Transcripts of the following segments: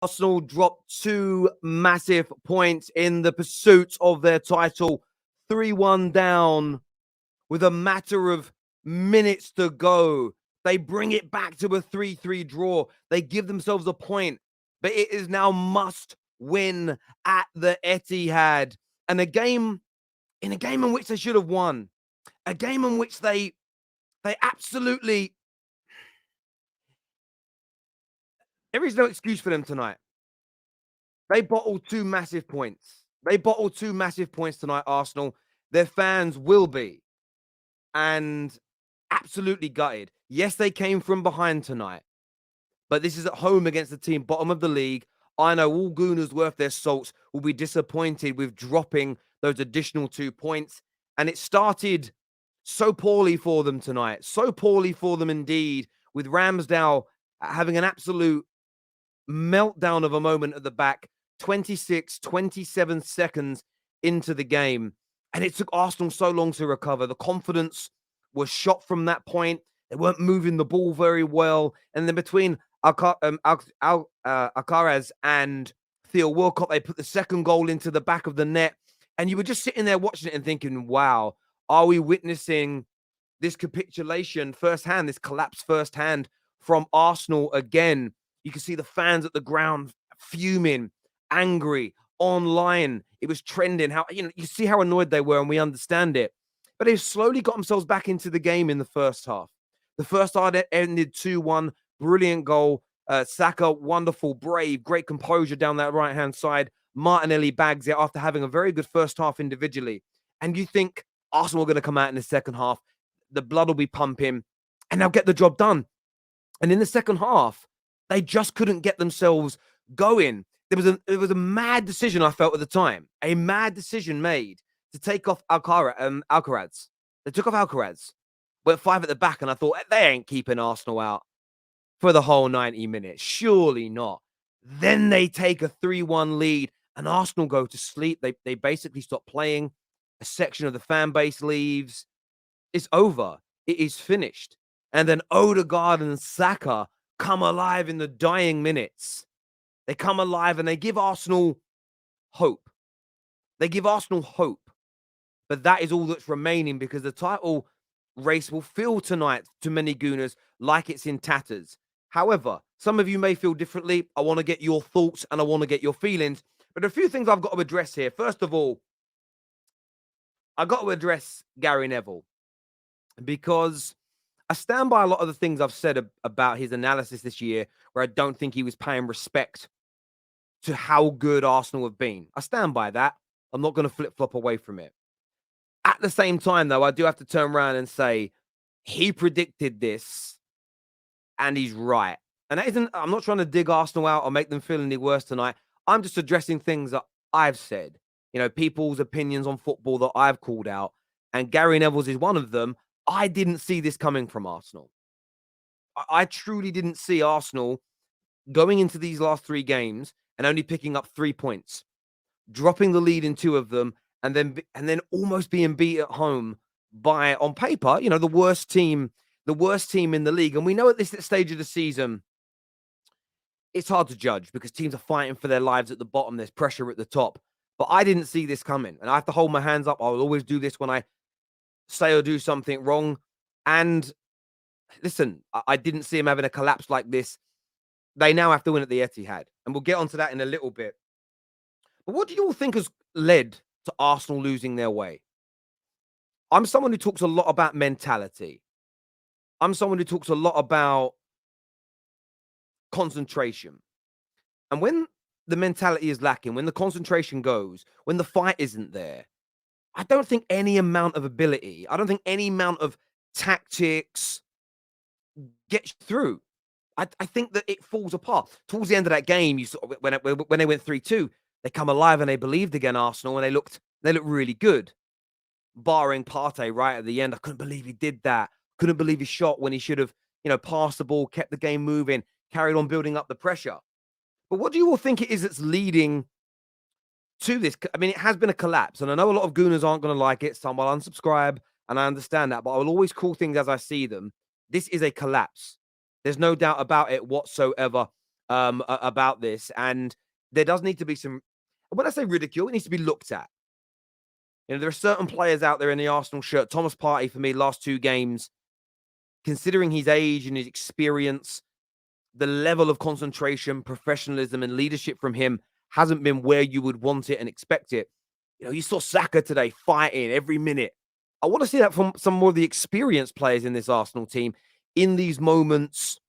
Arsenal dropped 2 massive points in the pursuit of their title. 3-1 down with a matter of minutes to go. They bring it back to a 3-3 draw. They give themselves a point, but it is now must win at the Etihad. And a game in which they should have won. A game in which they absolutely, there is no excuse for them tonight. They bottled 2 massive points. They bottled 2 massive points tonight, Arsenal. Their fans will be. And absolutely gutted. Yes, they came from behind tonight, but this is at home against the team bottom of the league. I know all Gooners worth their salts will be disappointed with dropping those additional 2 points. And it started so poorly for them tonight. So poorly for them indeed, with Ramsdale having an absolute meltdown of a moment at the back, 26, 27 seconds into the game. And it took Arsenal so long to recover. The confidence was shot from that point. They weren't moving the ball very well. And then between Alcaraz and Theo Walcott, they put the second goal into the back of the net. And you were just sitting there watching it and thinking, wow, are we witnessing this capitulation firsthand, this collapse firsthand from Arsenal again? You can see the fans at the ground fuming, angry, online. It was trending. How, you see how annoyed they were, and we understand it. But they've slowly got themselves back into the game in the first half. The first half ended 2-1. Brilliant goal. Saka, wonderful, brave, great composure down that right-hand side. Martinelli bags it after having a very good first half individually. And you think Arsenal are going to come out in the second half. The blood will be pumping, and they'll get the job done. And in the second half, they just couldn't get themselves going. It was a mad decision, I felt at the time. A mad decision made to take off Alcaraz. They took off Alcaraz. Went 5 at the back, and I thought, they ain't keeping Arsenal out for the whole 90 minutes. Surely not. Then they take a 3-1 lead, and Arsenal go to sleep. They basically stop playing. A section of the fan base leaves. It's over. It is finished. And then Odegaard and Saka come alive in the dying minutes. They come alive and they give Arsenal hope. They give Arsenal hope. But that is all that's remaining, because the title race will feel tonight to many Gooners like it's in tatters. However, some of you may feel differently. I want to get your thoughts and I want to get your feelings. But a few things I've got to address here. First of all, I got to address Gary Neville, because I stand by a lot of the things I've said about his analysis this year, where I don't think he was paying respect to how good Arsenal have been. I stand by that. I'm not going to flip-flop away from it. At the same time, though, I do have to turn around and say he predicted this, and he's right. And that isn't, I'm not trying to dig Arsenal out or make them feel any worse tonight. I'm just addressing things that I've said. People's opinions on football that I've called out. And Gary Neville's is one of them. I didn't see this coming from Arsenal. I truly didn't see Arsenal going into these last 3 games and only picking up 3 points, dropping the lead in 2 of them, and then almost being beat at home by, on paper, the worst team in the league. And we know at this stage of the season, it's hard to judge because teams are fighting for their lives at the bottom. There's pressure at the top. But I didn't see this coming. And I have to hold my hands up. I will always do this when I say or do something wrong. And listen, I didn't see him having a collapse like this. They now have to win at the Etihad. And we'll get onto that in a little bit. But what do you all think has led to Arsenal losing their way? I'm someone who talks a lot about mentality. I'm someone who talks a lot about concentration. And when the mentality is lacking, when the concentration goes, when the fight isn't there, I don't think any amount of ability, I don't think any amount of tactics gets through. I think that it falls apart. Towards the end of that game, you saw when they went 3-2, they come alive and they believed again, Arsenal, and they looked really good. Barring Partey right at the end. I couldn't believe he did that. Couldn't believe he shot when he should have, passed the ball, kept the game moving, carried on building up the pressure. But what do you all think it is that's leading to this? I mean, it has been a collapse, and I know a lot of Gooners aren't going to like it. Some will unsubscribe, and I understand that, but I will always call things as I see them. This is a collapse. There's no doubt about it whatsoever. about this, and there does need to be some. When I say ridicule, it needs to be looked at. There are certain players out there in the Arsenal shirt. Thomas Partey, for me, last 2 games, considering his age and his experience, the level of concentration, professionalism, and leadership from him hasn't been where you would want it and expect it. You saw Saka today fighting every minute. I want to see that from some more of the experienced players in this Arsenal team in these moments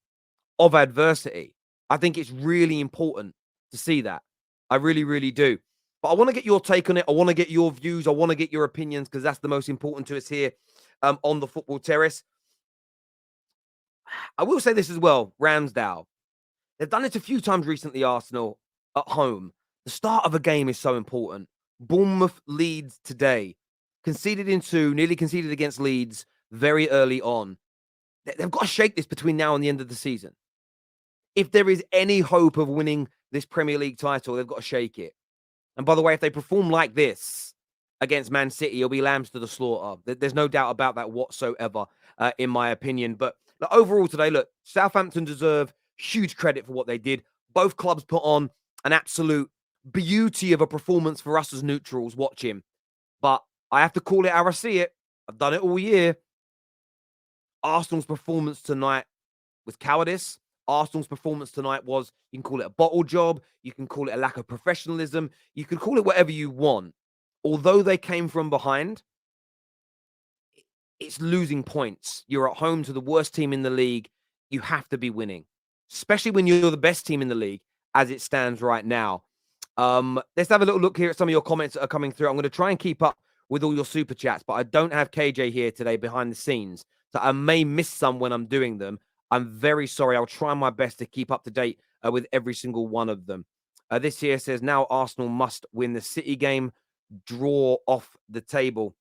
of adversity. I think it's really important to see that. I really, really do. But I want to get your take on it. I want to get your views. I want to get your opinions because that's the most important to us here on the Football Terrace. I will say this as well, Ramsdale. They've done it a few times recently, Arsenal, at home. The start of a game is so important. Bournemouth leads today. Nearly conceded against Leeds very early on. They've got to shake this between now and the end of the season. If there is any hope of winning this Premier League title, they've got to shake it. And by the way, if they perform like this against Man City, it'll be lambs to the slaughter. There's no doubt about that whatsoever, in my opinion. But overall today, look, Southampton deserve huge credit for what they did. Both clubs put on an absolute beauty of a performance for us as neutrals watching. But I have to call it how I see it. I've done it all year. Arsenal's performance tonight was cowardice. Arsenal's performance tonight was, you can call it a bottle job. You can call it a lack of professionalism. You can call it whatever you want. Although they came from behind, it's losing points. You're at home to the worst team in the league. You have to be winning, especially when you're the best team in the league as it stands right now. Let's have a little look here at some of your comments that are coming through. I'm going to try and keep up with all your super chats, but I don't have KJ here today behind the scenes, so I may miss some when I'm doing them. I'm very sorry. I'll try my best to keep up to date with every single one of them. This here says, now Arsenal must win the City game, draw off the table.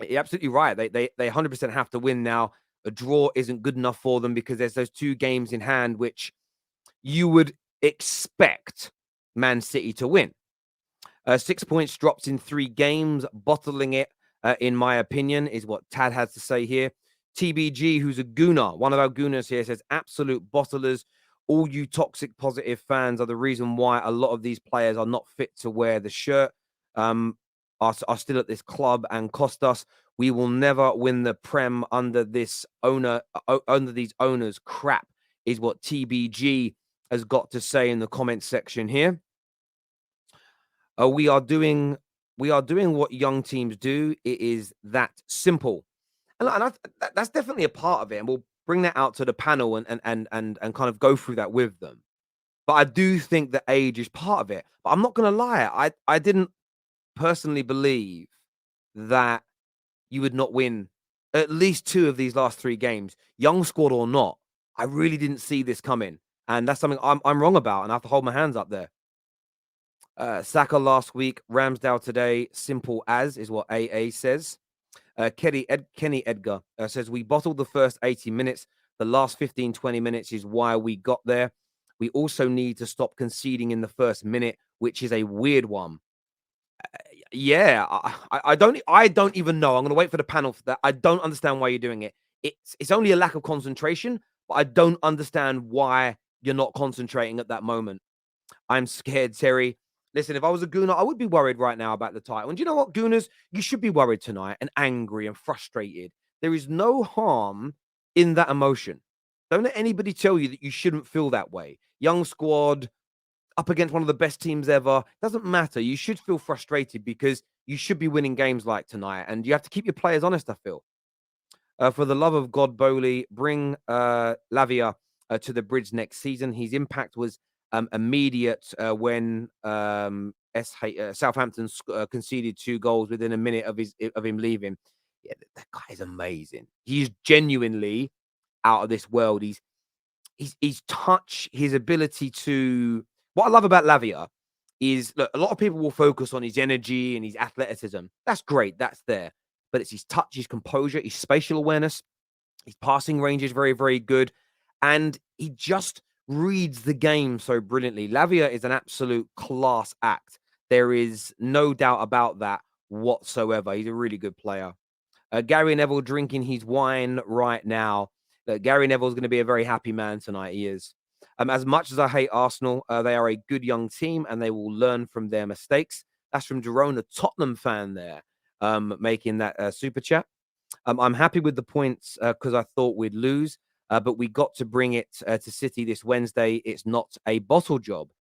You're absolutely right. They 100% have to win now. A draw isn't good enough for them because there's those 2 games in hand, which you would expect Man City to win. 6 points dropped in 3 games. Bottling it, in my opinion, is what Tad has to say here. TBG, who's a gooner, one of our gooners here, says, absolute bottlers. All you toxic positive fans are the reason why a lot of these players are not fit to wear the shirt, are still at this club and cost us. We will never win the Prem under this owner, under these owners. Crap, is what TBG has got to say in the comment section here. We are doing what young teams do. It is that simple. And that's definitely a part of it, and we'll bring that out to the panel and kind of go through that with them. But I do think that age is part of it. But I'm not going to lie, I didn't personally believe that you would not win at least 2 of these last 3 games, young squad or not. I really didn't see this coming, and that's something I'm wrong about, and I have to hold my hands up there. Saka last week, Ramsdale today, simple as is what AA says. Kenny Edgar says, we bottled the first 80 minutes. The last 15, 20 minutes is why we got there. We also need to stop conceding in the first minute, which is a weird one. Yeah, I don't even know. I'm going to wait for the panel for that. I don't understand why you're doing it. It's only a lack of concentration, but I don't understand why you're not concentrating at that moment. I'm scared, Terry. Listen, if I was a Gooner, I would be worried right now about the title. And do you know what, Gooners? You should be worried tonight and angry and frustrated. There is no harm in that emotion. Don't let anybody tell you that you shouldn't feel that way. Young squad, up against one of the best teams ever. Doesn't matter. You should feel frustrated because you should be winning games like tonight. And you have to keep your players honest, I feel. For the love of God, Bowley, bring Lavia to the Bridge next season. His impact was immediate when Southampton conceded 2 goals within a minute of him leaving. Yeah, that guy is amazing. He's genuinely out of this world. His touch, his ability to. What I love about Lavia is, look, a lot of people will focus on his energy and his athleticism. That's great. That's there. But it's his touch, his composure, his spatial awareness. His passing range is very, very good. And he just reads the game so brilliantly. Lavia is an absolute class act. There is no doubt about that whatsoever. He's a really good player. Gary Neville drinking his wine right now. Gary Neville's going to be a very happy man tonight. He is. As much as I hate Arsenal, they are a good young team and they will learn from their mistakes. That's from Jerome, a Tottenham fan there, making that super chat. I'm happy with the points because I thought we'd lose, but we got to bring it to City this Wednesday. It's not a bottle job.